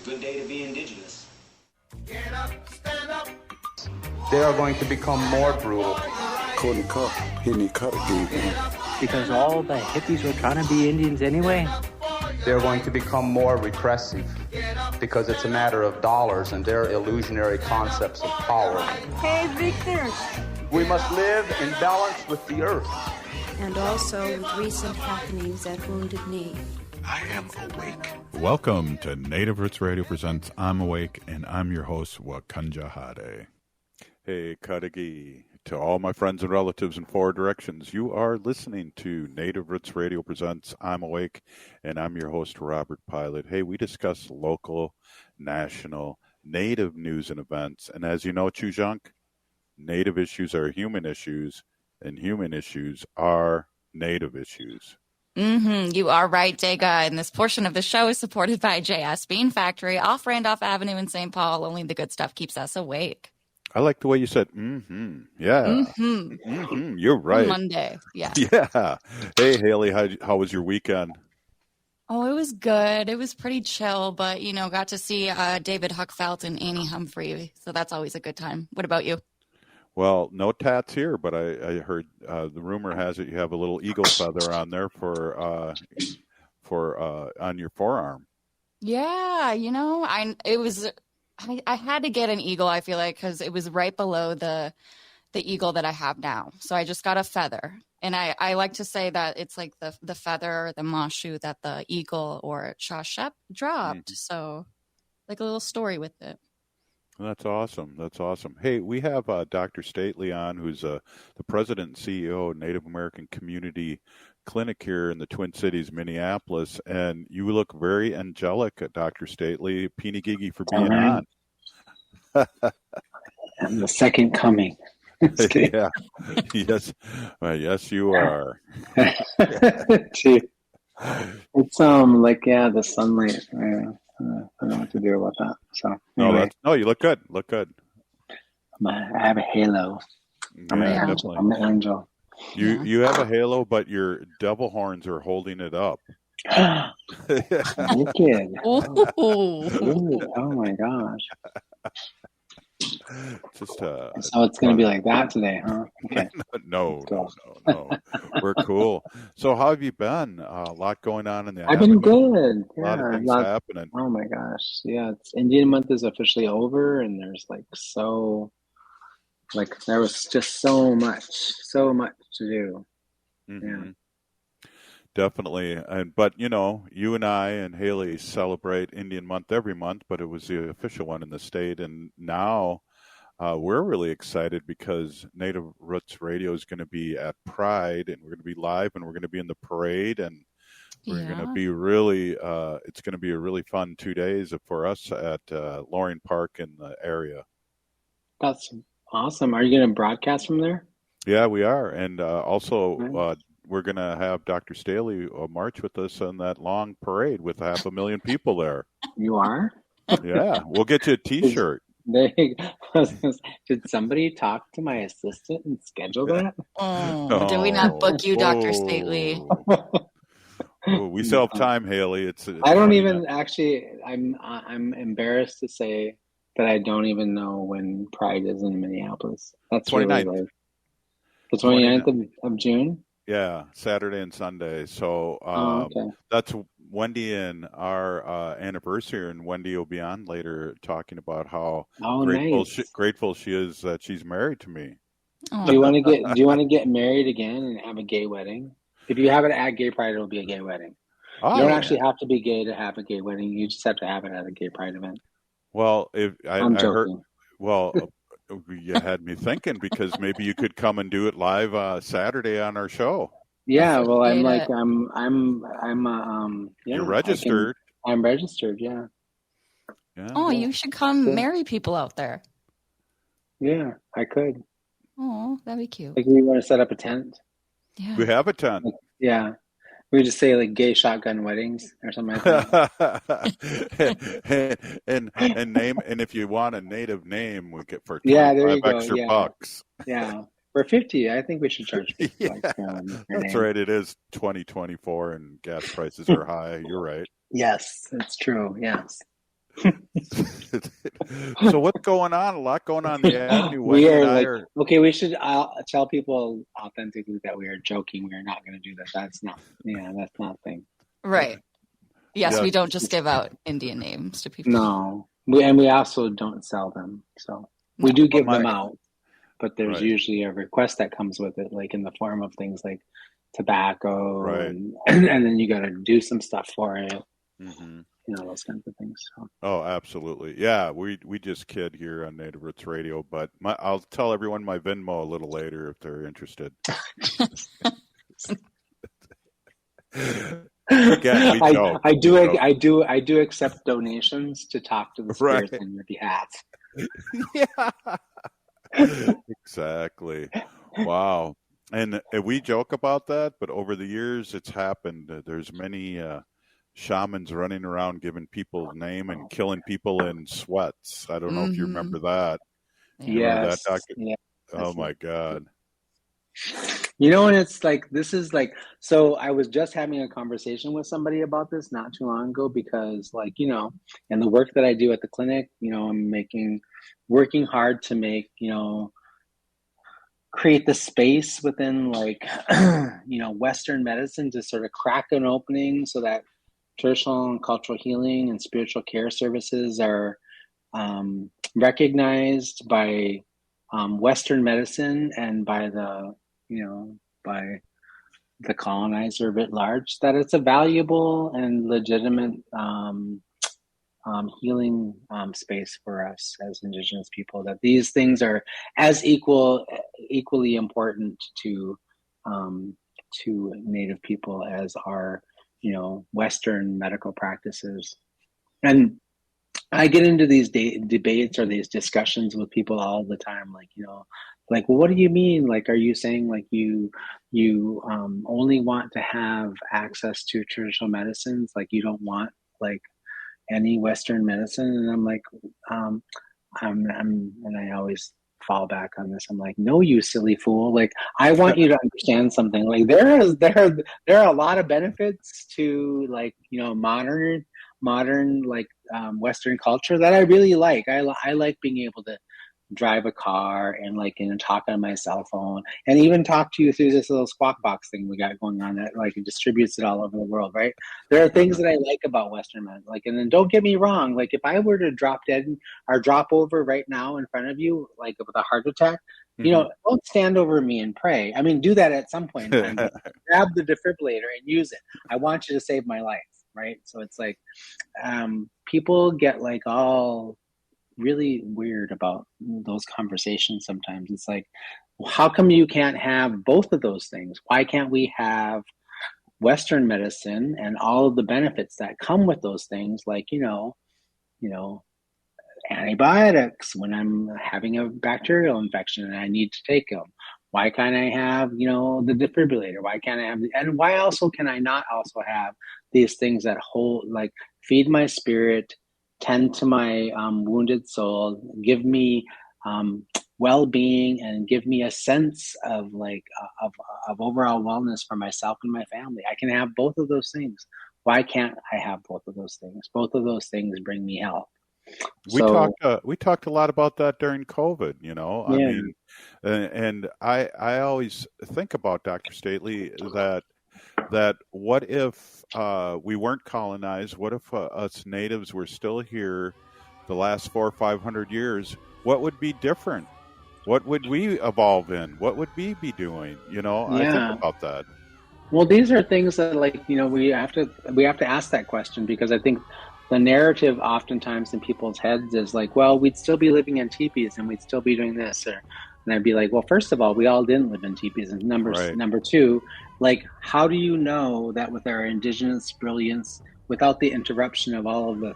Good day to be indigenous. Get up, stand up. They are going to become more brutal. Couldn't cut. He didn't cut again. Because all the hippies were trying to be Indians anyway. They're going to become more repressive because it's a matter of dollars and their illusionary concepts of power. Hey, Victor. We must live in balance with the earth. And also with recent happenings at Wounded Knee. I am awake. Welcome to Native Roots Radio presents I'm Awake, and I'm your host, Wakanja Hade. Hey, Kadagi. To all my friends and relatives in four directions, you are listening to Native Roots Radio presents I'm Awake, and I'm your host, Robert Pilot. Hey, we discuss local, national, Native news and events. And as you know, Chujunk, Native issues are human issues, and human issues are Native issues. You are right, Dega. And this portion of the show is supported by JS Bean Factory off Randolph Avenue in St. Paul. Only the good stuff keeps us awake. I like the way you said, yeah. You're right. Monday, yeah. Yeah. Hey, Haley, how was your weekend? Oh, it was good. It was pretty chill, but, got to see David Huckfelt and Annie Humphrey, so that's always a good time. What about you? Well, no tats here, but I heard the rumor has it you have a little eagle feather on there for on your forearm. Yeah, I had to get an eagle, I feel like, because it was right below the eagle that I have now. So I just got a feather. And I like to say that it's like the feather, the mashu that the eagle or Shashep dropped. So like a little story with it. That's awesome. That's awesome. Hey, we have Dr. Stately on, who's the president and CEO of Native American Community Clinic here in the Twin Cities, Minneapolis, and you look very angelic, Dr. Stately. Peeny Gigi for being on. I'm the second coming. Yeah. Yes. Well, yes, you are. It's the sunlight. I don't know what to do about that. So anyway. No, you look good. Look good. I have a halo. I'm an angel. I'm an angel. You have a halo, but your devil horns are holding it up. Wicked. Oh my gosh. Just so it's going to be like that today, huh? Okay. No. We're cool. So how have you been? A lot going on in the I've been good. A lot of things happening. Oh my gosh. Yeah, it's Indian month is officially over, and there's there was just so much to do. Mm-hmm. Yeah. Definitely. But you and I and Haley celebrate Indian month every month, but it was the official one in the state. And now we're really excited because Native Roots Radio is going to be at Pride, and we're going to be live, and we're going to be in the parade, and we're going to be really, it's going to be a really fun 2 days for us at Loring Park in the area. That's awesome. Are you going to broadcast from there? Yeah, we are. And also, we're going to have Dr. Staley march with us on that long parade with 500,000 people there. You are? Yeah. We'll get you a T-shirt. Did somebody talk to my assistant and schedule that? Did we not book you, Dr. Stately? We still have time, Haley. It's I don't even actually. I'm embarrassed to say that I don't even know when Pride is in Minneapolis. That's 29th. Really the 29th of June? Yeah, Saturday and Sunday. So okay. That's Wendy and our anniversary, and Wendy will be on later talking about how grateful she is that she's married to me. Do you want to get married again and have a gay wedding? If you have it at Gay Pride, it'll be a gay wedding. You don't actually have to be gay to have a gay wedding. You just have to have it at a Gay Pride event. Well, I'm joking. You had me thinking because maybe you could come and do it live Saturday on our show. Yeah, well, You're registered. I'm registered. Yeah. Oh, you should come marry people out there. Yeah, I could. Oh, that'd be cute. Like, we want to set up a tent. Yeah. We have a tent. Yeah. We just say like gay shotgun weddings or something like that. and if you want a native name, we get for $25 extra bucks. Yeah. For 50, I think we should charge 50. Yeah. That's right. It is 2024 and gas prices are high. You're right. Yes, it's true. Yes. So what's going on? A lot going on the avenue. We are like, okay, we should tell people authentically that we are joking. We are not going to do that. That's not a thing. Right. Yes, Yeah. we don't just give out Indian names to people. No. We also don't sell them. So we do give them out, but there's usually a request that comes with it, like in the form of things like tobacco, and then you got to do some stuff for it. Mm-hmm. You know, those kinds of things. So. Oh, absolutely. Yeah, we just kid here on Native Roots Radio, but I'll tell everyone my Venmo a little later if they're interested. Again, we joke. I do accept donations to talk to the spirits on your behalf. Yeah. Exactly. Wow. And we joke about that, but over the years it's happened. There's many shamans running around giving people name and killing people in sweats. I don't know if you remember that. Yes. Yeah. Oh my God. You know, and it's like, this is like, so I was just having a conversation with somebody about this not too long ago, because like, you know, and the work that I do at the clinic, you know, I'm working hard to make, you know, create the space within like, you know, Western medicine to sort of crack an opening so that traditional and cultural healing and spiritual care services are recognized by Western medicine and by the, you know, by the colonizer writ large, that it's a valuable and legitimate healing space for us as Indigenous people, that these things are as equally important to Native people as are, you know, Western medical practices. And I get into these debates or these discussions with people all the time, like, you know, like, well, what do you mean? Like, are you saying like you only want to have access to traditional medicines? Like, you don't want like any Western medicine? And I'm like, and I always fall back on this. I'm like, no, you silly fool. Like, I want you to understand something. Like, there are a lot of benefits to like, you know, modern like Western culture that I really like. I like being able to drive a car and like, and talk on my cell phone and even talk to you through this little squawk box thing we got going on that like it distributes it all over the world, right? There are things that I like about Western men. Like, and then don't get me wrong, like if I were to drop dead or drop over right now in front of you, like with a heart attack, you know, don't stand over me and pray. I mean, do that at some point in time, but grab the defibrillator and use it. I want you to save my life, right? So it's like people get like all really weird about those conversations sometimes. It's like, well, how come you can't have both of those things? Why can't we have Western medicine and all of the benefits that come with those things, like, you know, antibiotics when I'm having a bacterial infection and I need to take them? Why can't I have, you know, the defibrillator? Why can't I have and why also can I not also have these things that hold, like, feed my spirit, tend to my wounded soul, give me well-being, and give me a sense of like of overall wellness for myself and my family? I can have both of those things. Why can't I have both of those things? Both of those things bring me health. We talked a lot about that during COVID, you know. I mean, and I always think about, Dr. Stately, that what if we weren't colonized? What if us natives were still here the last 400 or 500 years? What would be different? What would we evolve in? What would we be doing? You know, I think about that. Well, these are things that, like, you know, we have to ask that question, because I think the narrative oftentimes in people's heads is like, well, we'd still be living in teepees and we'd still be doing this. And I'd be like, well, first of all, we all didn't live in teepees. And number two, like, how do you know that with our indigenous brilliance, without the interruption of all of the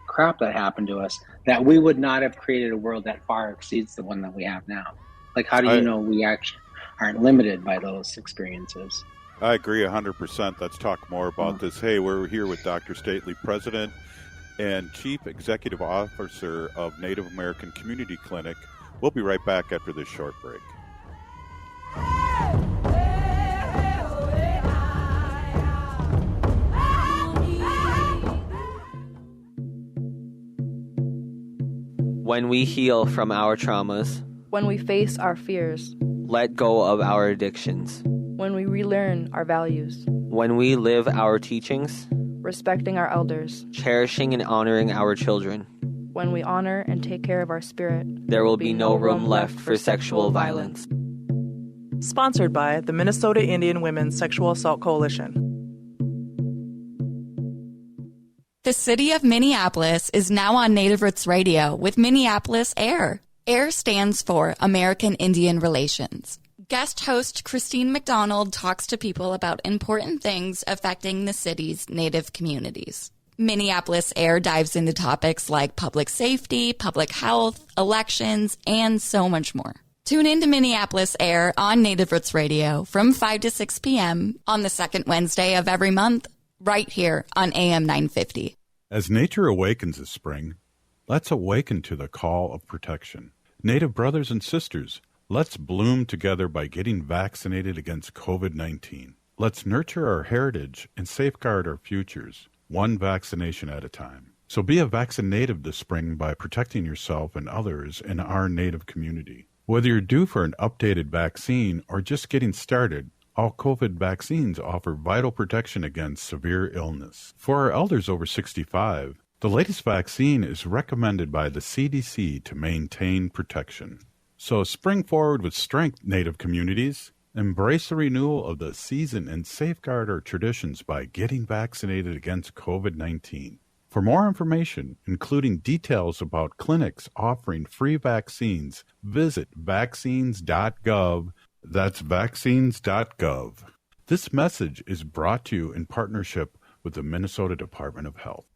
crap that happened to us, that we would not have created a world that far exceeds the one that we have now? Like, how do you know we actually aren't limited by those experiences? I agree 100%. Let's talk more about this. Hey, we're here with Dr. Stately, President and Chief Executive Officer of Native American Community Clinic. We'll be right back after this short break. When we heal from our traumas. When we face our fears. Let go of our addictions. When we relearn our values. When we live our teachings. Respecting our elders. Cherishing and honoring our children. When we honor and take care of our spirit. There will be no room left for sexual violence. Sponsored by the Minnesota Indian Women's Sexual Assault Coalition. The city of Minneapolis is now on Native Roots Radio with Minneapolis AIR. AIR stands for American Indian Relations. Guest host Christine McDonald talks to people about important things affecting the city's Native communities. Minneapolis AIR dives into topics like public safety, public health, elections, and so much more. Tune in to Minneapolis AIR on Native Roots Radio from 5 to 6 p.m. on the second Wednesday of every month, right here on AM 950. As nature awakens this spring, let's awaken to the call of protection. Native brothers and sisters, let's bloom together by getting vaccinated against COVID-19. Let's nurture our heritage and safeguard our futures, one vaccination at a time. So be a vaccinative this spring by protecting yourself and others in our Native community. Whether you're due for an updated vaccine or just getting started, all COVID vaccines offer vital protection against severe illness. For our elders over 65, the latest vaccine is recommended by the CDC to maintain protection. So spring forward with strength, Native communities. Embrace the renewal of the season and safeguard our traditions by getting vaccinated against COVID-19. For more information, including details about clinics offering free vaccines, visit vaccines.gov. That's vaccines.gov. This message is brought to you in partnership with the Minnesota Department of Health.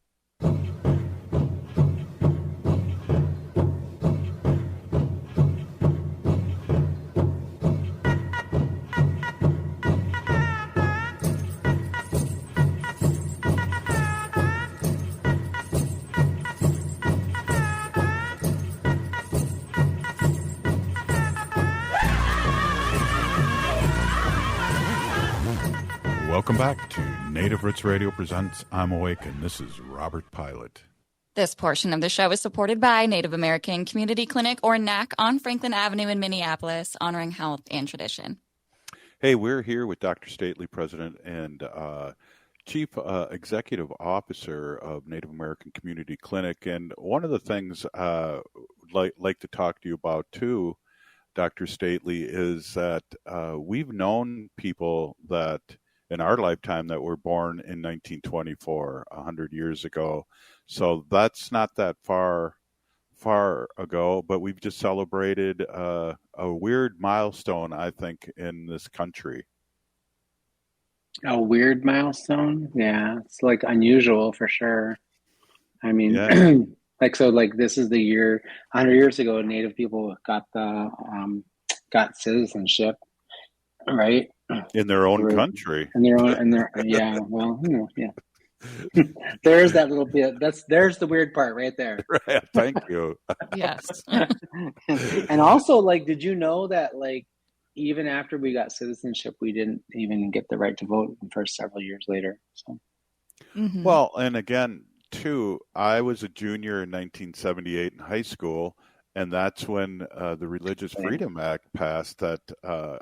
Welcome back to Native Roots Radio presents I'm Awake, and this is Robert Pilot. This portion of the show is supported by Native American Community Clinic, or NACC, on Franklin Avenue in Minneapolis, honoring health and tradition. Hey, we're here with Dr. Stately, President and Chief Executive Officer of Native American Community Clinic. And one of the things I'd like to talk to you about, too, Dr. Stately, is that we've known people that in our lifetime that were born in 1924, 100 years ago. So that's not that far ago, but we've just celebrated a weird milestone, I think, in this country. A weird milestone? Yeah, it's like unusual for sure. I mean, Yeah. this is the year, 100 years ago, Native people got citizenship, right? In their own country. Yeah. There's that little bit. There's the weird part right there. Right, thank you. Yes. And also, did you know that, even after we got citizenship, we didn't even get the right to vote for several years later. So. Mm-hmm. Well, and again, too, I was a junior in 1978 in high school, and that's when the Religious Freedom Act passed. That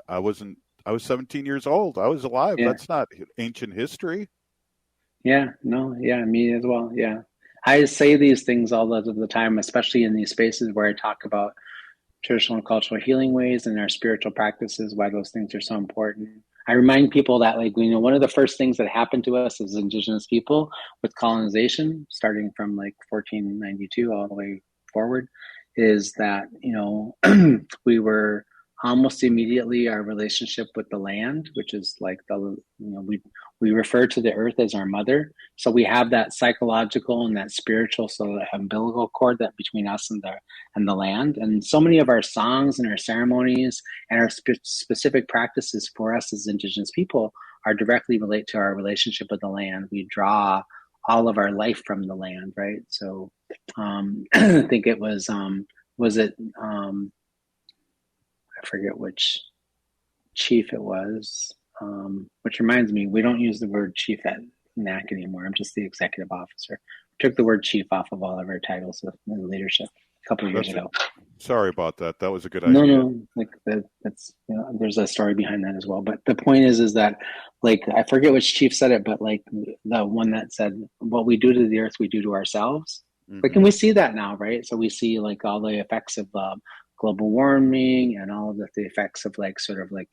I was 17 years old. I was alive. Yeah. That's not ancient history. Yeah, no, yeah, me as well. Yeah. I say these things all of the time, especially in these spaces where I talk about traditional and cultural healing ways and our spiritual practices, why those things are so important. I remind people that, one of the first things that happened to us as Indigenous people with colonization, starting from 1492 all the way forward, is that, we were almost immediately our relationship with the land, which is we refer to the earth as our mother. So we have that psychological and that spiritual, so the umbilical cord that between us and the land. And so many of our songs and our ceremonies and our specific practices for us as Indigenous people are directly related to our relationship with the land. We draw all of our life from the land, right? So I think it was I forget which chief it was, which reminds me, we don't use the word chief at NACC anymore. I'm just the executive officer. We took the word chief off of all of our titles of leadership. a couple of years ago. Sorry about that. That was a good idea. No, like that's there's a story behind that as well. But the point is that like I forget which chief said it, but like the one that said, "What we do to the earth, we do to ourselves." Like, and we see that now, right? So we see like all the effects of global warming and all of the effects of like sort of like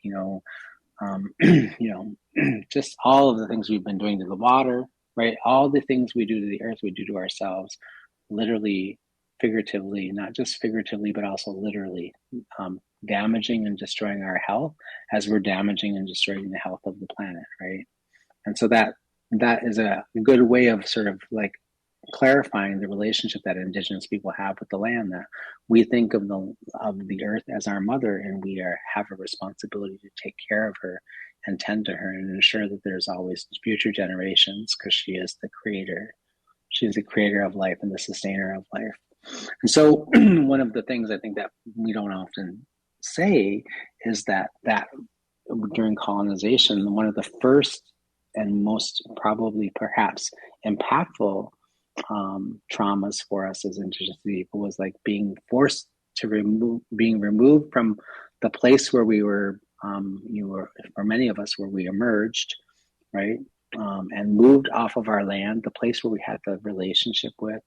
just all of the things we've been doing to the water, right? All the things we do to the earth, we do to ourselves, literally, figuratively, not just figuratively, but also literally, damaging and destroying our health as we're damaging and destroying the health of the planet, right? And so that is a good way of sort of like clarifying the relationship that Indigenous people have with the land, that we think of the earth as our mother, and we have a responsibility to take care of her and tend to her and ensure that there's always future generations, because she is the creator. She is the creator of life and the sustainer of life. And so one of the things I think that we don't often say is that during colonization, one of the first and most probably perhaps impactful traumas for us as Indigenous people was like being forced to being removed from the place where we were, for many of us, where we emerged, right? And moved off of our land, the place where we had the relationship with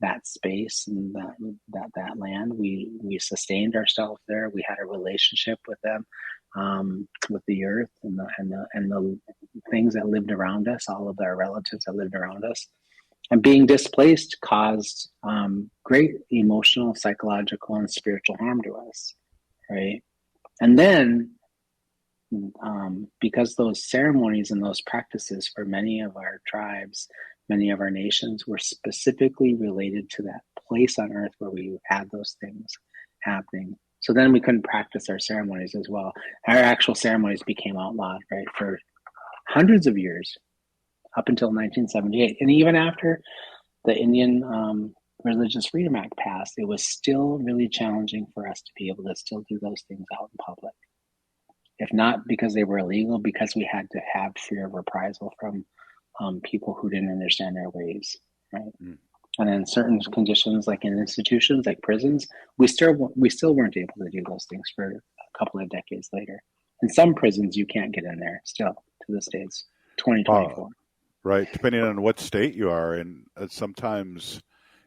that space and that land. We sustained ourselves there. We had a relationship with them, with the earth and the things that lived around us, all of our relatives that lived around us. And being displaced caused great emotional, psychological, and spiritual harm to us, right? And then, because those ceremonies and those practices for many of our tribes, many of our nations, were specifically related to that place on earth where we had those things happening. So then we couldn't practice our ceremonies as well. Our actual ceremonies became outlawed, right, for hundreds of years, up until 1978. And even after the Indian Religious Freedom Act passed, it was still really challenging for us to be able to still do those things out in public. If not because they were illegal, because we had to have fear of reprisal from people who didn't understand our ways, right? And in certain conditions, like in institutions, like prisons, we still weren't able to do those things for a couple of decades later. In some prisons, you can't get in there still to this day. It's 2024. Right, depending on what state you are in. Sometimes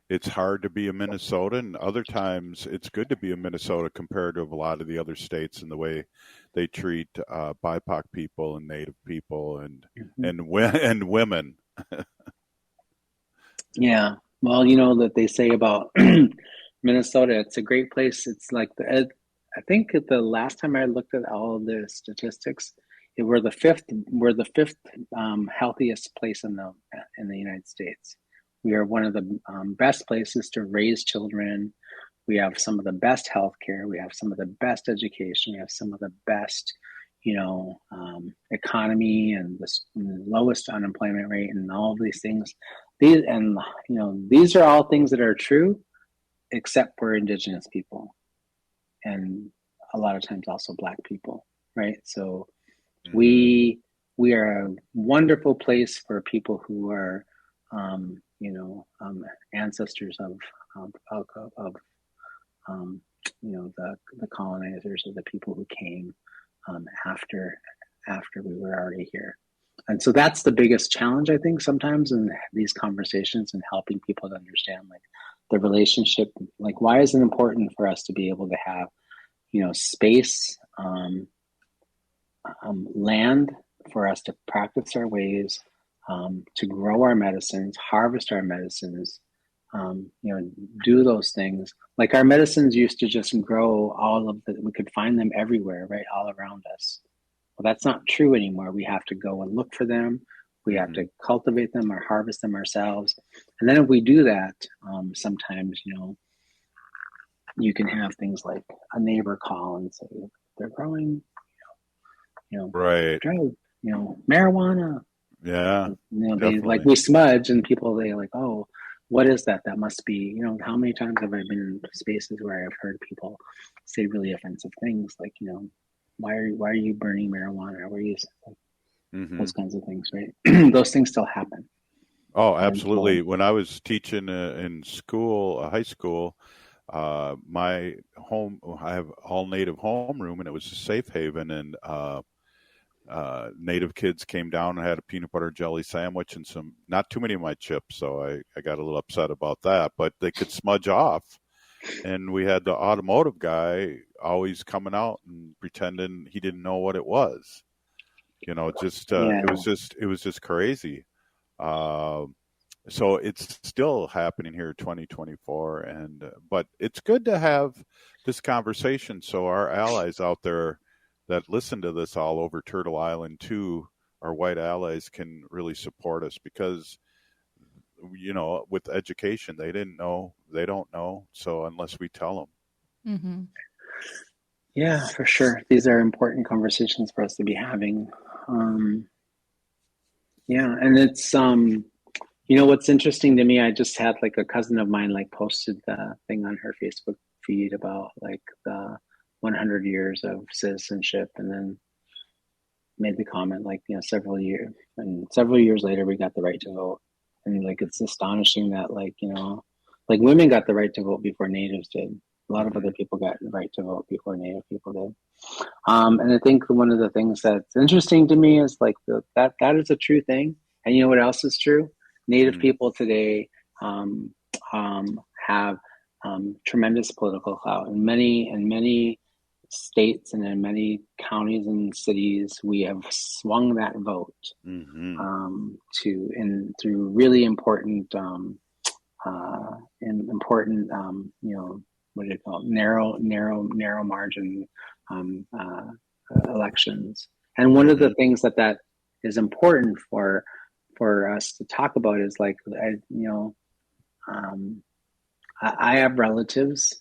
it's hard to be a Minnesota, and other times it's good to be a Minnesota compared to a lot of the other states in the way they treat BIPOC people and Native people and women. Yeah, well, that they say about Minnesota, it's a great place. It's like I think the last time I looked at all of the statistics, we're the fifth healthiest place in the United States. We are one of the best places to raise children. We have some of the best healthcare. We have some of the best education. We have some of the best, economy and the lowest unemployment rate and all of these things. These are all things that are true, except for Indigenous people, and a lot of times also Black people, right? So we are a wonderful place for people who are, ancestors of the colonizers, or the people who came after we were already here. And so that's the biggest challenge, I think, sometimes in these conversations, and helping people to understand like the relationship, like why is it important for us to be able to have, space, land for us to practice our ways, to grow our medicines, harvest our medicines, do those things. Like our medicines used to just grow we could find them everywhere, right? All around us. Well, that's not true anymore. We have to go and look for them. We have to cultivate them or harvest them ourselves. And then if we do that, sometimes, you can have things like a neighbor call and say, they're growing, right, marijuana. Yeah. We smudge, and people, they like, oh, what is that? That must be, how many times have I been in spaces where I've heard people say really offensive things like, why are you burning marijuana? Why are you those kinds of things, right? Those things still happen. Oh, absolutely. When I was teaching in school, high school, My home, I have all native homeroom, and it was a safe haven, and native kids came down and had a peanut butter jelly sandwich and not too many of my chips, so I got a little upset about that, but they could smudge off. And we had the automotive guy always coming out and pretending he didn't know what it was. It was just crazy. So it's still happening here in 2024, but it's good to have this conversation so our allies out there that listen to this all over Turtle Island too, our white allies, can really support us, because with education, they don't know. So unless we tell them. Mm-hmm. Yeah, for sure. These are important conversations for us to be having. And it's, what's interesting to me, I just had like a cousin of mine posted the thing on her Facebook feed about the 100 years of citizenship, and then made the comment several years later we got the right to vote. And it's astonishing that women got the right to vote before natives did. A lot of other people got the right to vote before native people did. And I think one of the things that's interesting to me is that is a true thing. And you know what else is true? Native people today have tremendous political clout. In many states and in many counties and cities, we have swung that vote through really important what do you call it? Narrow margin elections. And one of the things that is important for us to talk about is I have relatives,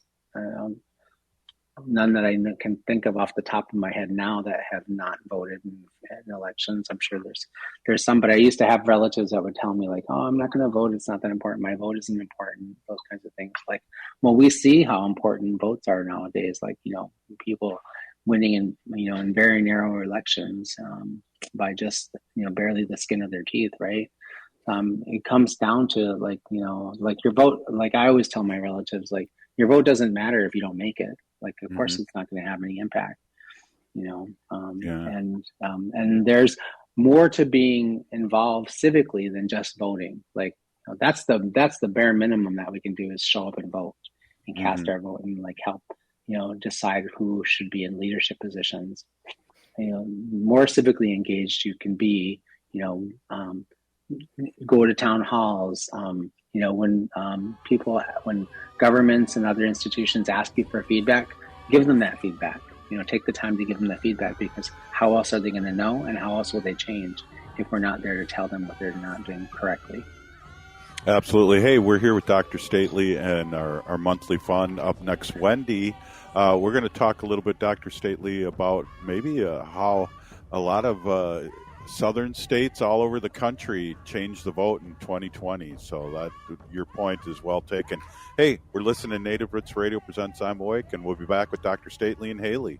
none that I can think of off the top of my head now, that have not voted in elections. I'm sure there's some, but I used to have relatives that would tell me oh, I'm not going to vote. It's not that important. My vote isn't important. Those kinds of things. We see how important votes are nowadays. People winning in very narrow elections by just barely the skin of their teeth, right? It comes down to your vote. I always tell my relatives, your vote doesn't matter if you don't make it. Of course, it's not going to have any impact, and there's more to being involved civically than just voting. That's the bare minimum that we can do, is show up and vote and cast our vote and help, decide who should be in leadership positions. More civically engaged you can be, go to town halls, when governments and other institutions ask you for feedback, give them that feedback. Take the time to give them that feedback, because how else are they going to know, and how else will they change if we're not there to tell them what they're not doing correctly? Absolutely. Hey, we're here with Dr. Stately and our monthly fund. Up next, Wendy. We're going to talk a little bit, Dr. Stately, about maybe how a lot of southern states all over the country changed the vote in 2020. So that your point is well taken. Hey, we're listening to Native Roots Radio presents I'm Awake, and we'll be back with Dr. Stately and Haley.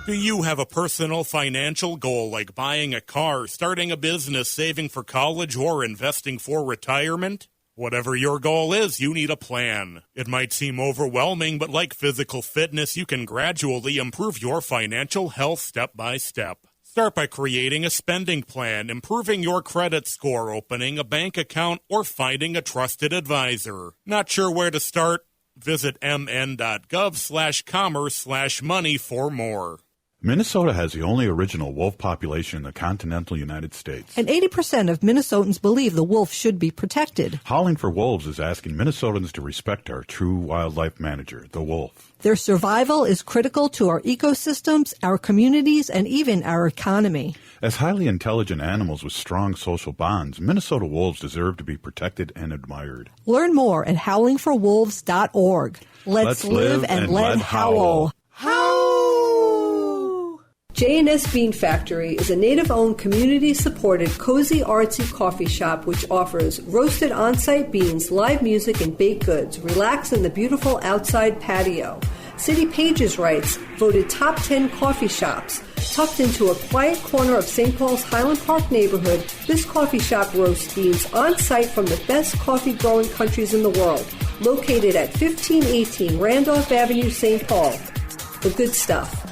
Do you have a personal financial goal like buying a car, starting a business, saving for college, or investing for retirement? Whatever your goal is, you need a plan. It might seem overwhelming, but like physical fitness, you can gradually improve your financial health step by step. Start by creating a spending plan, improving your credit score, opening a bank account, or finding a trusted advisor. Not sure where to start? Visit mn.gov/commerce/money for more. Minnesota has the only original wolf population in the continental United States. And 80% of Minnesotans believe the wolf should be protected. Howling for Wolves is asking Minnesotans to respect our true wildlife manager, the wolf. Their survival is critical to our ecosystems, our communities, and even our economy. As highly intelligent animals with strong social bonds, Minnesota wolves deserve to be protected and admired. Learn more at howlingforwolves.org. Let's live and let howl. J&S Bean Factory is a native-owned, community-supported, cozy, artsy coffee shop which offers roasted on-site beans, live music, and baked goods. Relax in the beautiful outside patio. City Pages writes, voted top 10 coffee shops. Tucked into a quiet corner of St. Paul's Highland Park neighborhood, this coffee shop roasts beans on site from the best coffee growing countries in the world. Located at 1518 Randolph Avenue, St. Paul. The good stuff.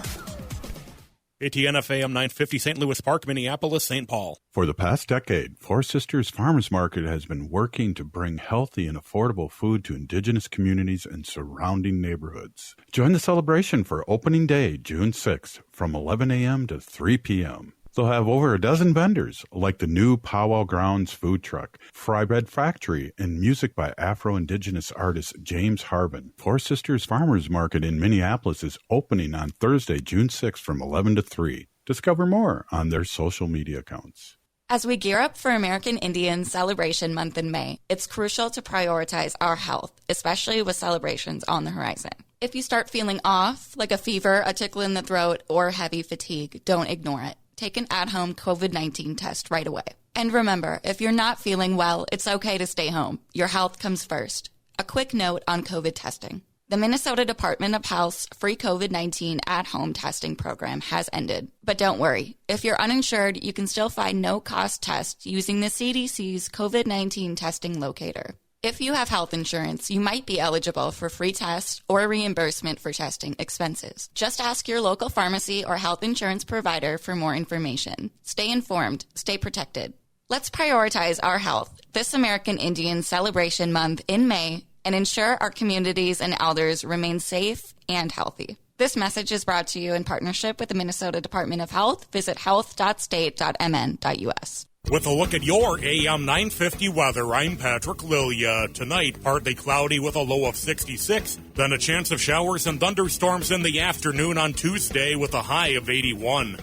ATN FM 950 St. Louis Park, Minneapolis, St. Paul. For the past decade, Four Sisters Farmers Market has been working to bring healthy and affordable food to indigenous communities and surrounding neighborhoods. Join the celebration for opening day, June 6th, from 11 a.m. to 3 p.m. They'll have over a dozen vendors, like the new Powwow Grounds food truck, Fry Bread Factory, and music by Afro-Indigenous artist James Harbin. Four Sisters Farmers Market in Minneapolis is opening on Thursday, June 6th from 11 to 3. Discover more on their social media accounts. As we gear up for American Indian Celebration Month in May, it's crucial to prioritize our health, especially with celebrations on the horizon. If you start feeling off, like a fever, a tickle in the throat, or heavy fatigue, don't ignore it. Take an at-home COVID-19 test right away. And remember, if you're not feeling well, it's okay to stay home. Your health comes first. A quick note on COVID testing. The Minnesota Department of Health's free COVID-19 at-home testing program has ended. But don't worry. If you're uninsured, you can still find no-cost tests using the CDC's COVID-19 testing locator. If you have health insurance, you might be eligible for free tests or reimbursement for testing expenses. Just ask your local pharmacy or health insurance provider for more information. Stay informed. Stay protected. Let's prioritize our health this American Indian Celebration Month in May and ensure our communities and elders remain safe and healthy. This message is brought to you in partnership with the Minnesota Department of Health. Visit health.state.mn.us. With a look at your AM 950 weather, I'm Patrick Lilia. Tonight, partly cloudy with a low of 66. Then a chance of showers and thunderstorms in the afternoon on Tuesday with a high of 81.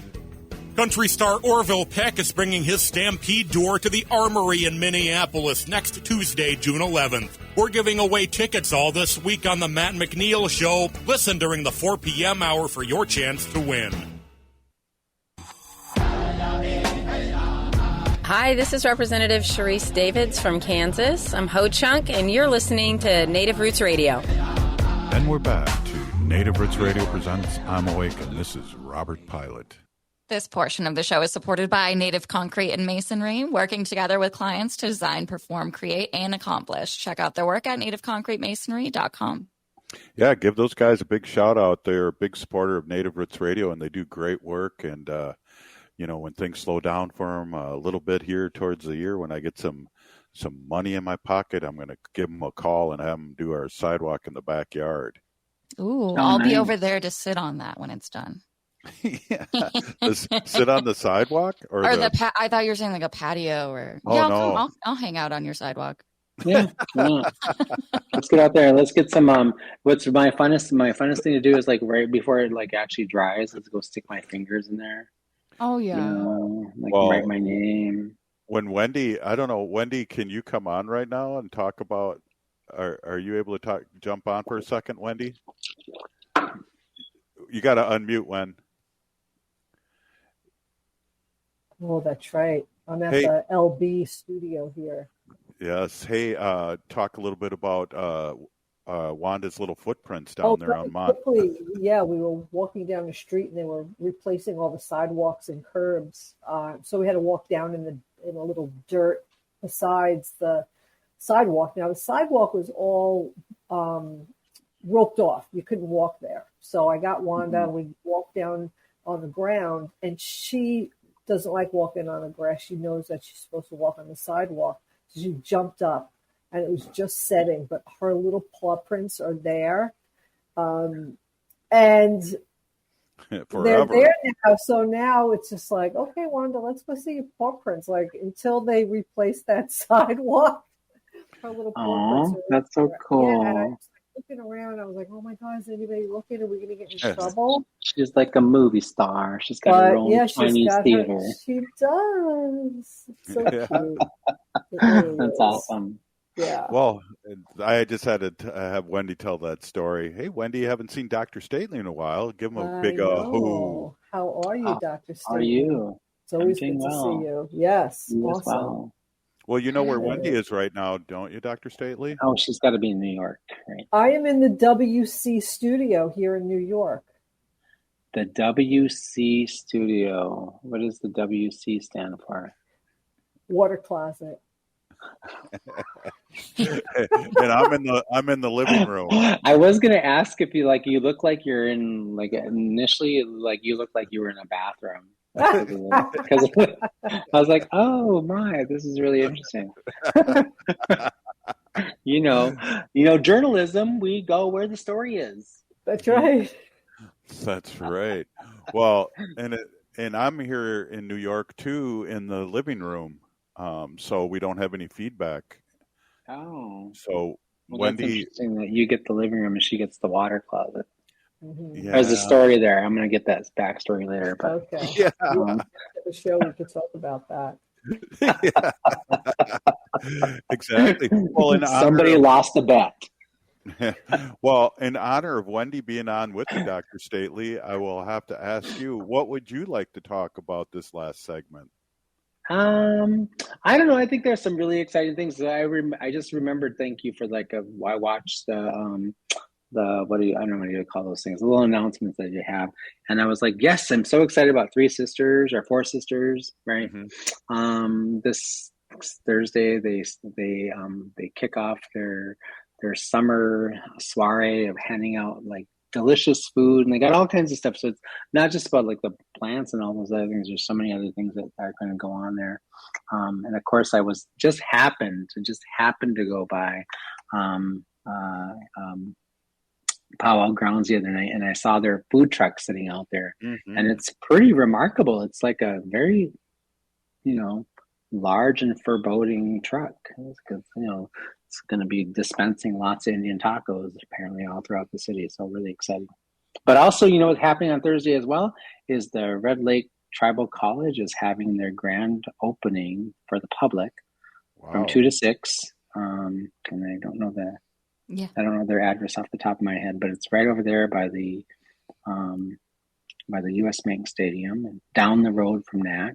Country star Orville Peck is bringing his Stampede Tour to the Armory in Minneapolis next Tuesday, June 11th. We're giving away tickets all this week on the Matt McNeil Show. Listen during the 4 p.m. hour for your chance to win. Hi, this is Representative Sharice Davids from Kansas. I'm Ho Chunk, and you're listening to Native Roots Radio. And we're back to Native Roots Radio presents I'm Awake, and this is Robert Pilot. This portion of the show is supported by Native Concrete and Masonry, working together with clients to design, perform, create, and accomplish. Check out their work at nativeconcretemasonry.com. Yeah, give those guys a big shout out. They're a big supporter of Native Roots Radio, and they do great work. And, you know, when things slow down for them a little bit here towards the year, when I get some money in my pocket, I'm going to give them a call and have them do our sidewalk in the backyard. Ooh, I'll be over there to sit on that when it's done. Yeah. Sit on the sidewalk? Or I thought you were saying like a patio or... Oh, yeah, no. I'll hang out on your sidewalk. Yeah. Let's get out there. Let's get some, what's my funnest thing to do is like right before it like actually dries, let's go stick my fingers in there. Oh, yeah. You know, write my name. When Wendy, I don't know, Wendy, can you come on right now and talk about, are you able to jump on for a second, Wendy? You got to unmute, Wen. Oh, that's right. I'm at the LB studio here. Yes. Hey, talk a little bit about Wanda's little footprints down there on Mont. Quickly, yeah, we were walking down the street and they were replacing all the sidewalks and curbs. So we had to walk down in a little dirt besides the sidewalk. Now the sidewalk was all roped off. You couldn't walk there. So I got Wanda and we walked down on the ground, and she doesn't like walking on the grass. She knows that she's supposed to walk on the sidewalk. So she jumped up, and it was just setting, but her little paw prints are there. And they're there now. So now it's just like, okay, Wanda, let's go see your paw prints. Like until they replace that sidewalk, her little paw prints. That's so cool. Yeah, and I was looking around. I was like, oh my God, is anybody looking? Are we going to get in trouble? She's like a movie star. She's got her own Chinese theater. She does. It's so cute. That's awesome. Yeah. Well, I just had to have Wendy tell that story. Hey, Wendy, you haven't seen Dr. Stately in a while. Give him a big who. How are you, Dr. Stately? How are you? It's always good to see you. Yes. You awesome. Well. Well, you know where Wendy is right now, don't you, Dr. Stately? Oh, she's got to be in New York, right? I am in the WC studio here in New York. The WC studio. What does the WC stand for? Water closet. And I'm in the living room. I was gonna ask if you look like you're in initially you look like you were in a bathroom. Because I was like, oh my, this is really interesting. you know, journalism, we go where the story is. That's right. That's right. Well, and I'm here in New York too, in the living room. So we don't have any feedback. Oh. So well, Wendy, that's interesting that you get the living room and she gets the water closet. Mm-hmm. Yeah. There's a story there. I'm going to get that backstory later. But, okay. Yeah. The show, we could talk about that. Exactly. Well, somebody lost a bet. Well, in honor of Wendy being on with me, Dr. Stately, I will have to ask you, what would you like to talk about this last segment? I don't know. I think there's some really exciting things. I just remembered. Thank you for I watched the what do you, I don't know what you call those things, the little announcements that you have, and I was like, yes, I'm so excited about Four Sisters, right? Mm-hmm. This Thursday they kick off their summer soiree of handing out like delicious food, and they got all kinds of stuff. So it's not just about like the plants and all those other things. There's so many other things that are going to go on there. And of course, I just happened to go by Powwow Grounds the other night, and I saw their food truck sitting out there, mm-hmm. and it's pretty remarkable. It's like a very, large and foreboding truck, because it's going to be dispensing lots of Indian tacos apparently all throughout the city. So really exciting. But also, what's happening on Thursday as well is the Red Lake Tribal College is having their grand opening for the public from 2 to 6. And I don't know I don't know their address off the top of my head, but it's right over there by the U.S. Bank Stadium and down the road from NACC.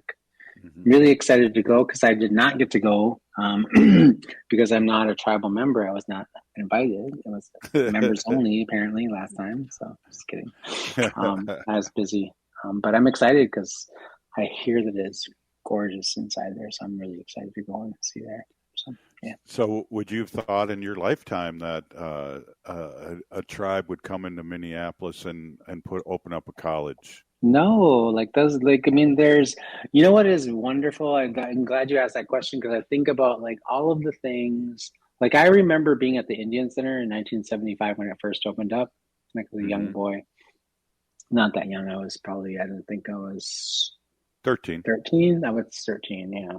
Mm-hmm. Really excited to go because I did not get to go because I'm not a tribal member. I was not invited. It was members only apparently last time. So just kidding. I was busy, but I'm excited because I hear that it's gorgeous inside there. So I'm really excited to go and see that. So, yeah. So would you have thought in your lifetime that a tribe would come into Minneapolis and open up a college? No, there's, what is wonderful? I'm glad you asked that question because I think about all of the things. I remember being at the Indian Center in 1975 when it first opened up, as a mm-hmm. young boy. Not that young. I was 13. 13? I was 13, yeah.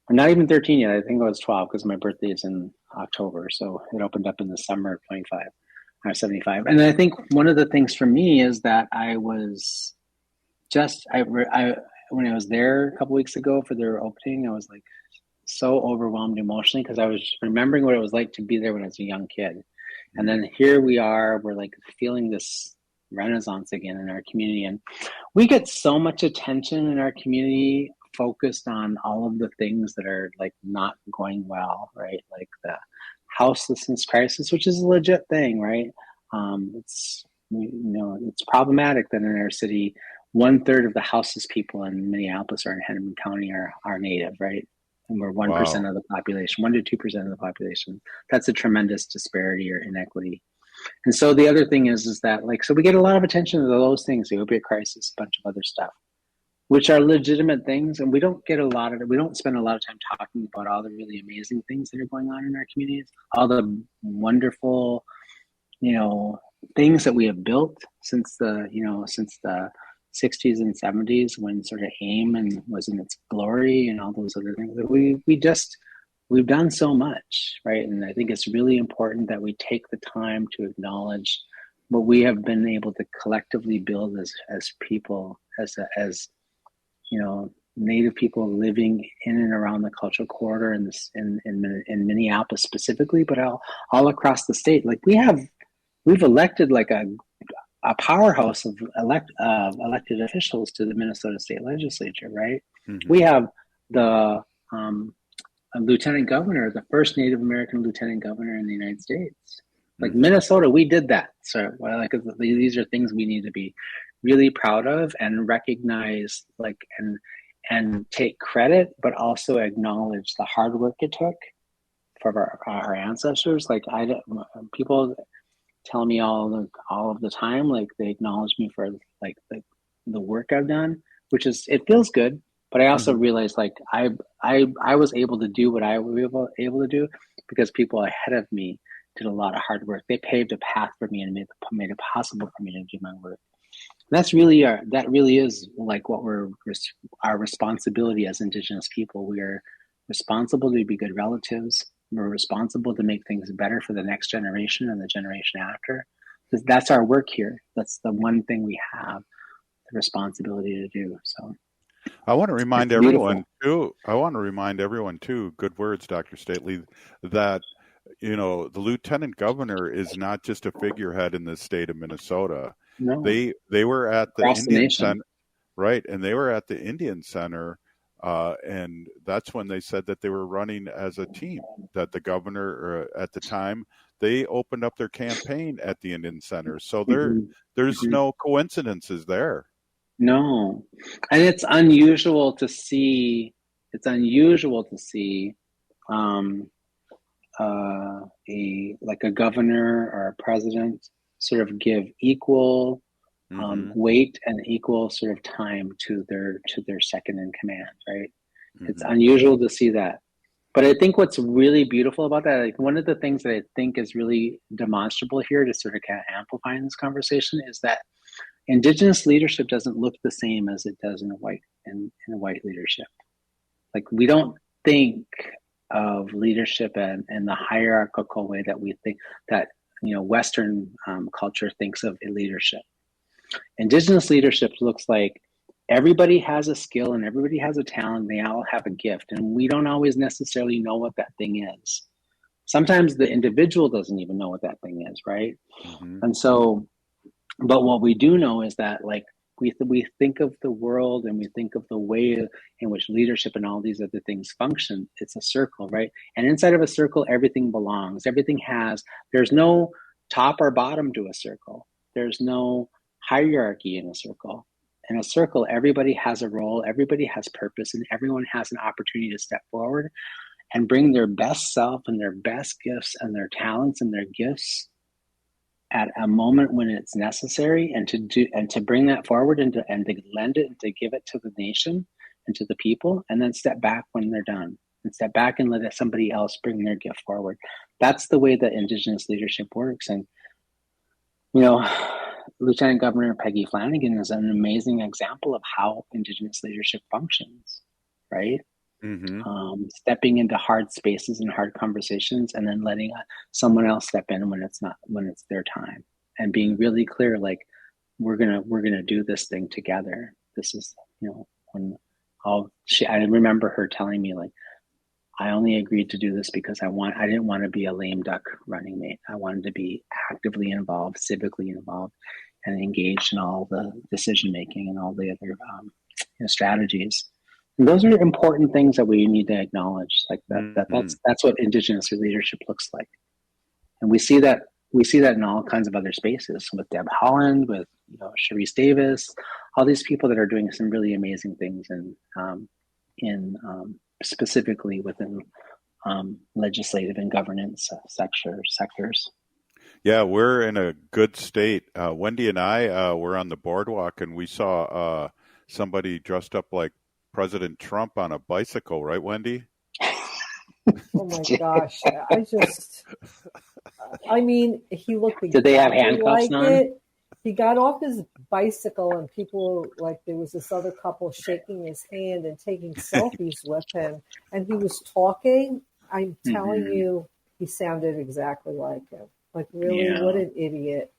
I'm not even 13 yet. I think I was 12 because my birthday is in October. So it opened up in the summer of 75. And I think one of the things for me is that I was when I was there a couple weeks ago for their opening, I was so overwhelmed emotionally because I was remembering what it was like to be there when I was a young kid. And then here we are, we're feeling this renaissance again in our community. And we get so much attention in our community focused on all of the things that are not going well, right? Like the houselessness crisis, which is a legit thing, right? It's problematic that in our city, 1/3 of the houseless people in Minneapolis or in Hennepin County are native, right? And we're 1% of the population, 1 to 2% of the population. That's a tremendous disparity or inequity. And so the other thing is that so we get a lot of attention to those things, the opiate crisis, a bunch of other stuff, which are legitimate things. And we don't spend a lot of time talking about all the really amazing things that are going on in our communities, all the wonderful, things that we have built since the 60s and 70s when sort of AIM and was in its glory and all those other things that we've done so much, right? And I think it's really important that we take the time to acknowledge what we have been able to collectively build as people, as Native people living in and around the cultural corridor in Minneapolis specifically, but all across the state. We've elected a powerhouse of elected officials to the Minnesota State Legislature, right? Mm-hmm. We have the lieutenant governor, the first Native American lieutenant governor in the United States. Like Minnesota, we did that. So these are things we need to be really proud of and recognize, and take credit, but also acknowledge the hard work it took for our ancestors. People tell me all of the time, like they acknowledge me for the work I've done, which is, it feels good. But I also realized I was able to do what I was able to do because people ahead of me did a lot of hard work. They paved a path for me and made it possible for me to do my work. And that really is like what our responsibility as Indigenous people. We are responsible to be good relatives. We're responsible to make things better for the next generation and the generation after. That's our work here. That's the one thing we have the responsibility to do. So I want to remind everyone too, good words, Dr. Stately, that the lieutenant governor is not just a figurehead in the state of Minnesota. No. They were at the Across the Indian nation. Center, right? And they were at the Indian Center, and that's when they said that they were running as a team. That the governor at the time, they opened up their campaign at the Indian Center. So there's no coincidences there. No, and it's unusual to see. A governor or a president sort of give equal weight and equal sort of time to their second in command, right? It's unusual to see that. But I think what's really beautiful about that, like one of the things that I think is really demonstrable here to sort of kind of amplify in this conversation, is that Indigenous leadership doesn't look the same as it does in white leadership. Like we don't think of leadership in the hierarchical way that we think that Western culture thinks of leadership. Indigenous leadership looks like everybody has a skill and everybody has a talent. They all have a gift, and we don't always necessarily know what that thing is. Sometimes the individual doesn't even know what that thing is, right? And so, but what we do know is that we think of the world and we think of the way in which leadership and all these other things function. It's a circle, right? And inside of a circle, everything belongs. There's no top or bottom to a circle. There's no hierarchy in a circle. In a circle, everybody has a role, everybody has purpose, and everyone has an opportunity to step forward and bring their best self and their best gifts and their talents and their gifts at a moment when it's necessary, and to bring that forward and to lend it and to give it to the nation and to the people, and then step back when they're done and step back and let somebody else bring their gift forward. That's the way that Indigenous leadership works. And Lieutenant Governor Peggy Flanagan is an amazing example of how Indigenous leadership functions, right? Stepping into hard spaces and hard conversations, and then letting someone else step in when it's their time, and being really clear, like we're gonna do this thing together. This is I remember her telling me, like, I only agreed to do this because I didn't want to be a lame duck running mate. I wanted to be actively involved, civically involved, and engaged in all the decision making and all the other strategies. And those are important things that we need to acknowledge. Like that's what Indigenous leadership looks like, and we see that in all kinds of other spaces with Deb Holland, with Sharice Davis, all these people that are doing some really amazing things in specifically within legislative and governance sectors. Yeah, we're in a good state. Wendy and I were on the boardwalk, and we saw somebody dressed up like President Trump on a bicycle, right, Wendy? Oh my gosh! He looked. Did they have handcuffs on? It. He got off his bicycle, and people there was this other couple shaking his hand and taking selfies with him, and he was talking. I'm telling you, he sounded exactly like him. Like, really, what an idiot!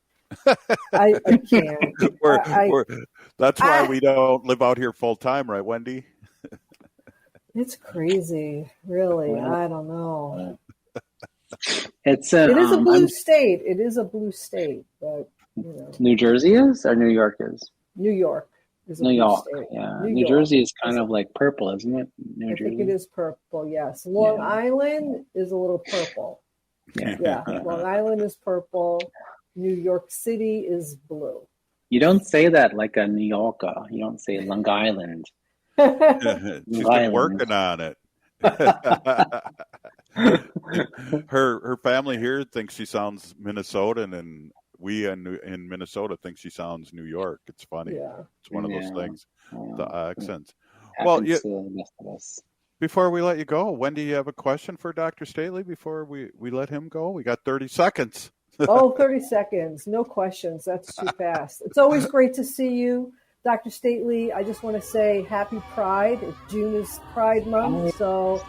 I can't. That's why we don't live out here full time, right, Wendy? It's crazy, really. I don't know. It is a blue state. It is a blue state, but New Jersey is, or New York is? New York is a New blue York, state. yeah. New New York Jersey is kind of like purple, isn't it? New I Jersey. think it is purple, yes. Long Yeah. Island is a little purple. Yeah. Yeah, Long Island is purple. New York City is blue. You don't say that like a New Yorker. You don't say Long Island. She's been working on it. her family here thinks she sounds Minnesotan, and we in Minnesota think she sounds New York. It's funny. Yeah. It's one of those things. The accents. Happens to the rest of us. Before we let you go, Wendy, you have a question for Dr. Stately before we let him go? We got 30 seconds. 30 seconds. No questions. That's too fast. It's always great to see you, Dr. Stately. I just want to say happy Pride. June is Pride Month, so,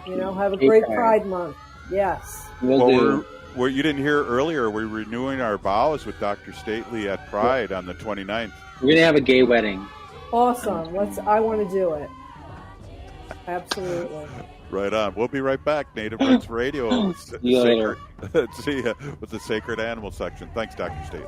have a great Pride Month. Yes. Well, you didn't hear earlier, we're renewing our vows with Dr. Stately at Pride on the 29th. We're going to have a gay wedding. Awesome. I want to do it. Absolutely. Right on. We'll be right back. Native Roots Radio. See you later. See ya with the Sacred Animal section. Thanks, Dr. Stately.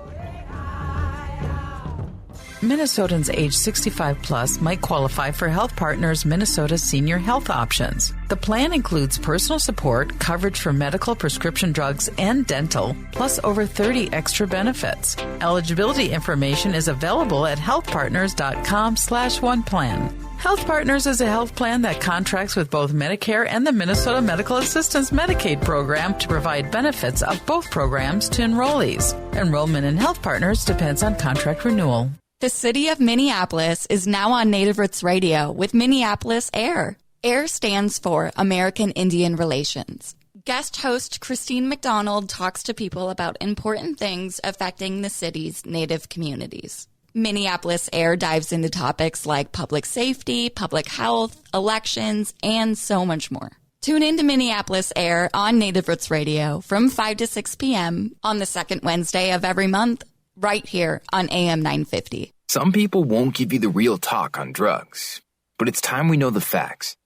Minnesotans age 65 plus might qualify for Health Partners Minnesota Senior Health Options. The plan includes personal support, coverage for medical, prescription drugs, and dental, plus over 30 extra benefits. Eligibility information is available at healthpartners.com/oneplan. Health Partners is a health plan that contracts with both Medicare and the Minnesota Medical Assistance Medicaid program to provide benefits of both programs to enrollees. Enrollment in Health Partners depends on contract renewal. The city of Minneapolis is now on Native Roots Radio with Minneapolis AIR. AIR stands for American Indian Relations. Guest host Christine McDonald talks to people about important things affecting the city's Native communities. Minneapolis AIR dives into topics like public safety, public health, elections, and so much more. Tune in to Minneapolis AIR on Native Roots Radio from 5 to 6 p.m. on the second Wednesday of every month, right here on AM 950. Some people won't give you the real talk on drugs, but it's time we know the facts.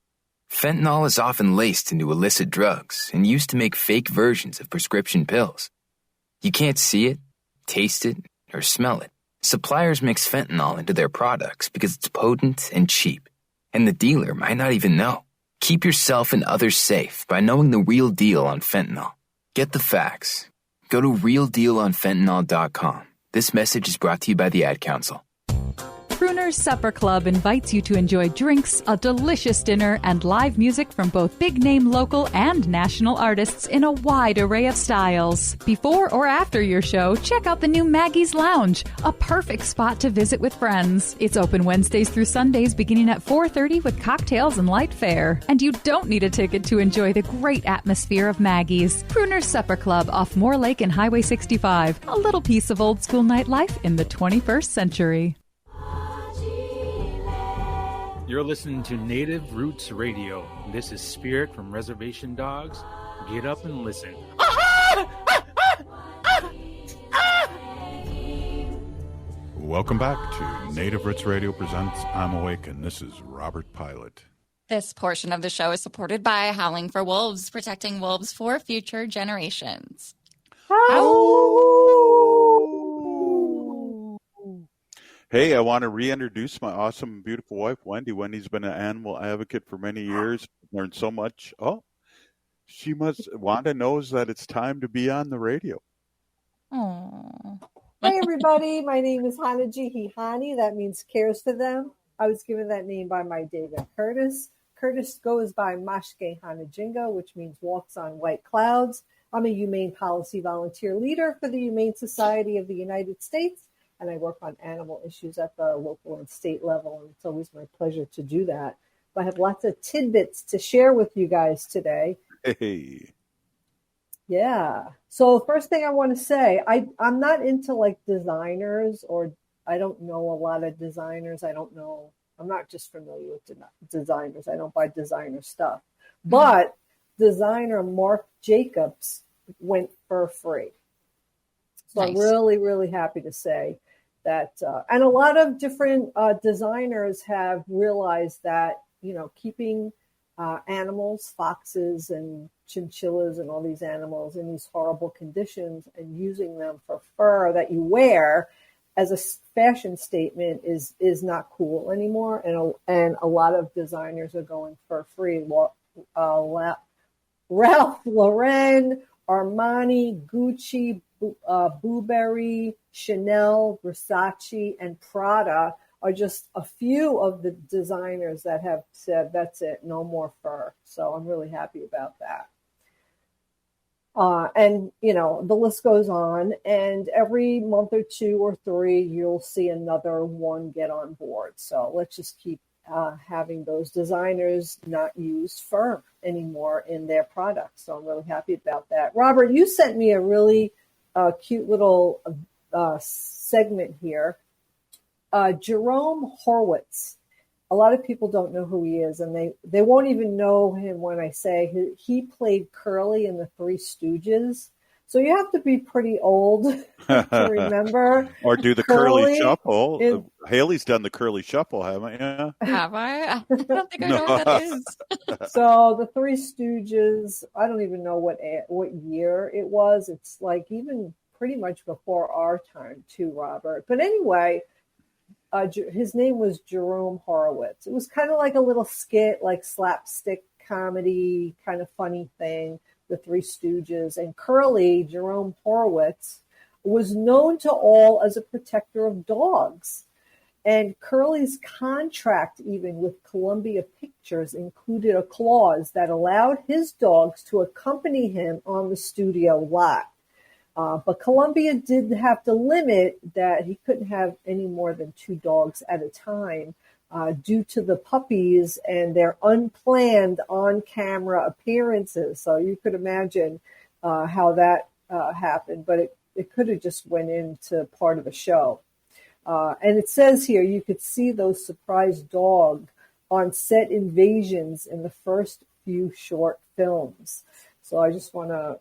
Fentanyl is often laced into illicit drugs and used to make fake versions of prescription pills. You can't see it, taste it, or smell it. Suppliers mix fentanyl into their products because it's potent and cheap, and the dealer might not even know. Keep yourself and others safe by knowing the real deal on fentanyl. Get the facts. Go to realdealonfentanyl.com. This message is brought to you by the Ad Council. Crooner's Supper Club invites you to enjoy drinks, a delicious dinner, and live music from both big-name local and national artists in a wide array of styles. Before or after your show, check out the new Maggie's Lounge, a perfect spot to visit with friends. It's open Wednesdays through Sundays beginning at 4:30 with cocktails and light fare. And you don't need a ticket to enjoy the great atmosphere of Maggie's. Crooner's Supper Club off Moore Lake and Highway 65. A little piece of old school nightlife in the 21st century. You're listening to Native Roots Radio. This is Spirit from Reservation Dogs. Get up and listen. Welcome back to Native Roots Radio presents I'm Awake, and this is Robert Pilot. This portion of the show is supported by Howling for Wolves, protecting wolves for future generations. Hey, I want to reintroduce my awesome, beautiful wife, Wendy. Wendy's been an animal advocate for many years, learned so much. Oh, Wanda knows that it's time to be on the radio. Aww. Hey, everybody. My name is Hanaji Hihani. That means cares for them. I was given that name by my David Curtis. Curtis goes by Mashke Hanajinga, which means walks on white clouds. I'm a humane policy volunteer leader for the Humane Society of the United States, and I work on animal issues at the local and state level, and it's always my pleasure to do that. But I have lots of tidbits to share with you guys today. Hey. Yeah. So first thing I want to say, I'm not into like designers, or I don't know a lot of designers. I'm not just familiar with designers. I don't buy designer stuff. But designer Marc Jacobs went for free. So nice. I'm really, really happy to say that. And a lot of different designers have realized that, keeping animals, foxes and chinchillas and all these animals in these horrible conditions and using them for fur that you wear as a fashion statement is not cool anymore, and a lot of designers are going for free. Ralph Lauren, Armani, Gucci, Burberry, Chanel, Versace, and Prada are just a few of the designers that have said, that's it, no more fur. So I'm really happy about that. And, the list goes on, and every month or 2 or 3, you'll see another one get on board. So let's just keep having those designers not use fur anymore in their products. So I'm really happy about that. Robert, you sent me a really cute little segment here. Jerome Horwitz. A lot of people don't know who he is, and they won't even know him when I say he played Curly in the Three Stooges. So you have to be pretty old to remember. Or do the Curly Shuffle. Haley's done the Curly Shuffle, haven't you? Have I? I don't think I know what that is. So the Three Stooges, I don't even know what year it was. It's like even pretty much before our time too, Robert. But anyway, his name was Jerome Horowitz. It was kind of like a little skit, like slapstick comedy, kind of funny thing, the Three Stooges. And Curly, Jerome Horowitz, was known to all as a protector of dogs. And Curly's contract, even with Columbia Pictures, included a clause that allowed his dogs to accompany him on the studio lot. But Columbia did have to limit that he couldn't have any more than 2 dogs at a time due to the puppies and their unplanned on-camera appearances. So you could imagine how that happened, but it could have just went into part of a show. And it says here, you could see those surprise dog on set invasions in the first few short films. So I just want to...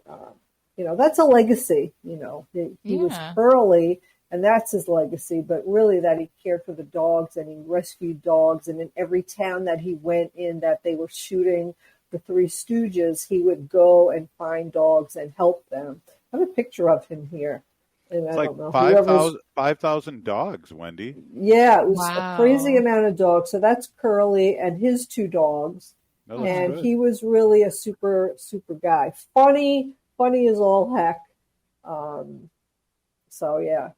that's a legacy, he was Curly, and that's his legacy, but really that he cared for the dogs and he rescued dogs. And in every town that he went in that they were shooting the Three Stooges, he would go and find dogs and help them. I have a picture of him here. And it's I like don't know. 5,000 dogs, Wendy. Yeah, it was a crazy amount of dogs. So that's Curly and his 2 dogs. And good. he was really a super, super guy. Funny as all heck. So yeah,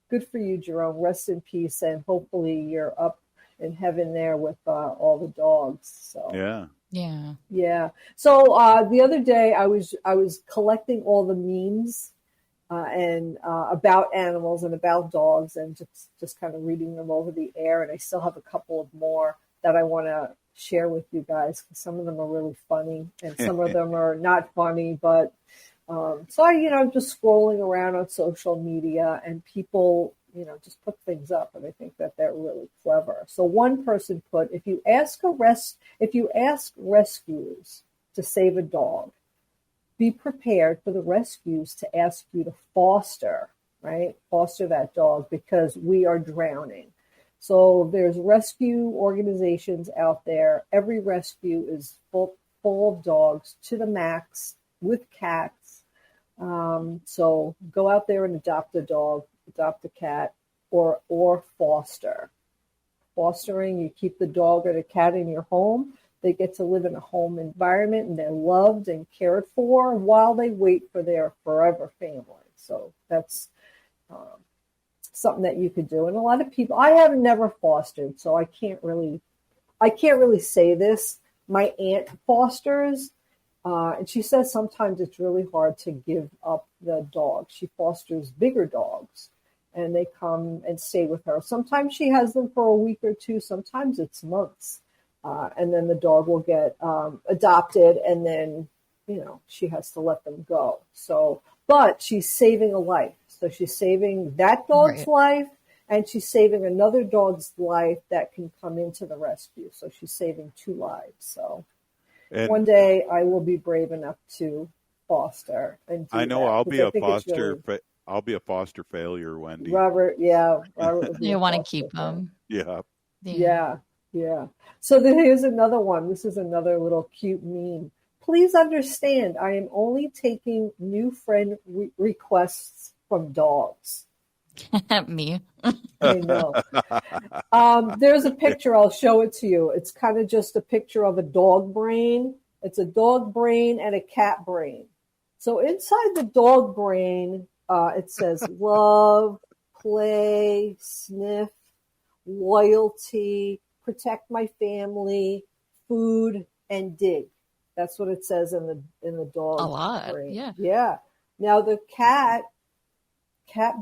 good for you, Jerome. Rest in peace, and hopefully you're up in heaven there with all the dogs. So yeah. So the other day I was collecting all the memes and about animals and about dogs, and just kind of reading them over the air. And I still have a couple of more that I want to share with you guys, because some of them are really funny and some of them are not funny, but so I'm just scrolling around on social media, and people just put things up, and I think that they're really clever. So one person put, if you ask rescuers to save a dog, be prepared for the rescues to ask you to foster that dog, because we are drowning. So there's rescue organizations out there. Every rescue is full of dogs to the max, with cats. So go out there and adopt a dog, adopt a cat, or foster. Fostering, you keep the dog or the cat in your home. They get to live in a home environment, and they're loved and cared for while they wait for their forever family. So that's something that you could do. And a lot of people, I have never fostered, so I can't really say this. My aunt fosters, and she says sometimes it's really hard to give up the dog. She fosters bigger dogs, and they come and stay with her. Sometimes she has them for a week or 2. Sometimes it's months. And then the dog will get adopted, and then, she has to let them go. So, but she's saving a life. So she's saving that dog's life, and she's saving another dog's life that can come into the rescue. So she's saving 2 lives. So one day I will be brave enough to foster. And I know I'll be a foster. I'll be a foster failure, Wendy. Robert, yeah. Robert you want to keep them. Yeah. So here's another one. This is another little cute meme. Please understand, I am only taking new friend requests from dogs. Me. I know. There's a picture. I'll show it to you. It's kind of just a picture of a dog brain. It's a dog brain and a cat brain. So inside the dog brain, it says love, play, sniff, loyalty, protect my family, food, and dig. That's what it says in the dog A lot, brain. yeah. Yeah. Now the cat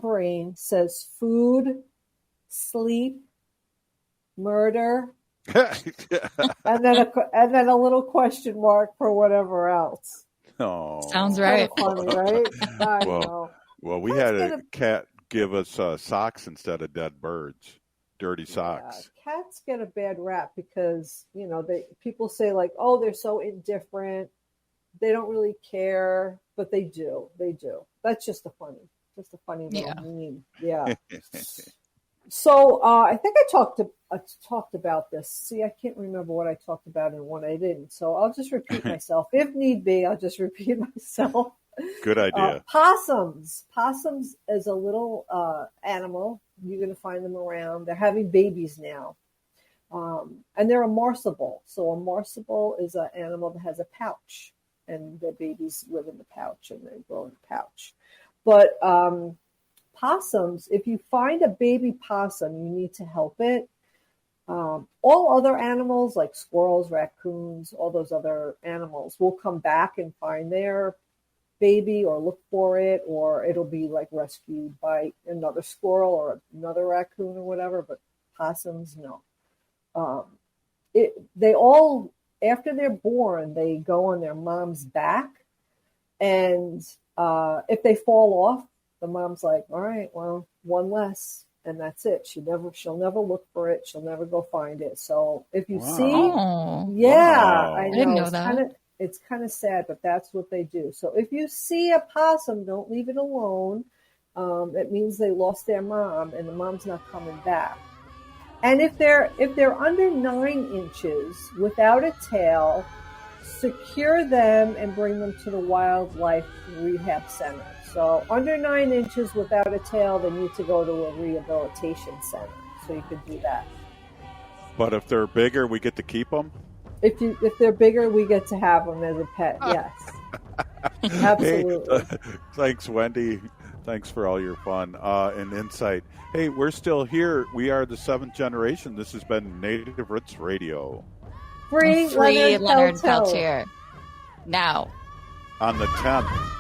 brain says food, sleep, murder, and then a little question mark for whatever else. Oh, sounds right. Funny, right? I know. Well, we had a cat give us socks instead of dead birds, dirty socks. Yeah, cats get a bad rap because people say like, oh, they're so indifferent, they don't really care, but they do. That's just a funny little meme. Yeah. So I think I talked about this. See, I can't remember what I talked about and what I didn't. So I'll just repeat myself. If need be, I'll just repeat myself. Good idea. Possums. Possums is a little animal. You're going to find them around. They're having babies now. And they're a marsupial. So a marsupial is an animal that has a pouch. And their babies live in the pouch and they grow in the pouch. But possums, if you find a baby possum, you need to help it. All other animals like squirrels, raccoons, all those other animals will come back and find their baby or look for it, or it'll be like rescued by another squirrel or another raccoon or whatever. But possums, no. They all, after they're born, they go on their mom's back, and if they fall off, the mom's like, all right, well, one less, and that's it. She'll never look for it. She'll never go find it. So if you see, I didn't know that. It's kind of sad, but that's what they do. So if you see a possum, don't leave it alone. It means they lost their mom, and the mom's not coming back. And if they're under 9 inches without a tail, secure them and bring them to the wildlife rehab center. So under 9 inches without a tail, they need to go to a rehabilitation center. So you could do that. But if they're bigger, we get to keep them? If they're bigger, we get to have them as a pet, yes. Absolutely. Hey, thanks, Wendy. Thanks for all your fun and insight. Hey, we're still here. We are the 7th generation. This has been Native Roots Radio. Free Leonard Peltier. Now. On the 10th.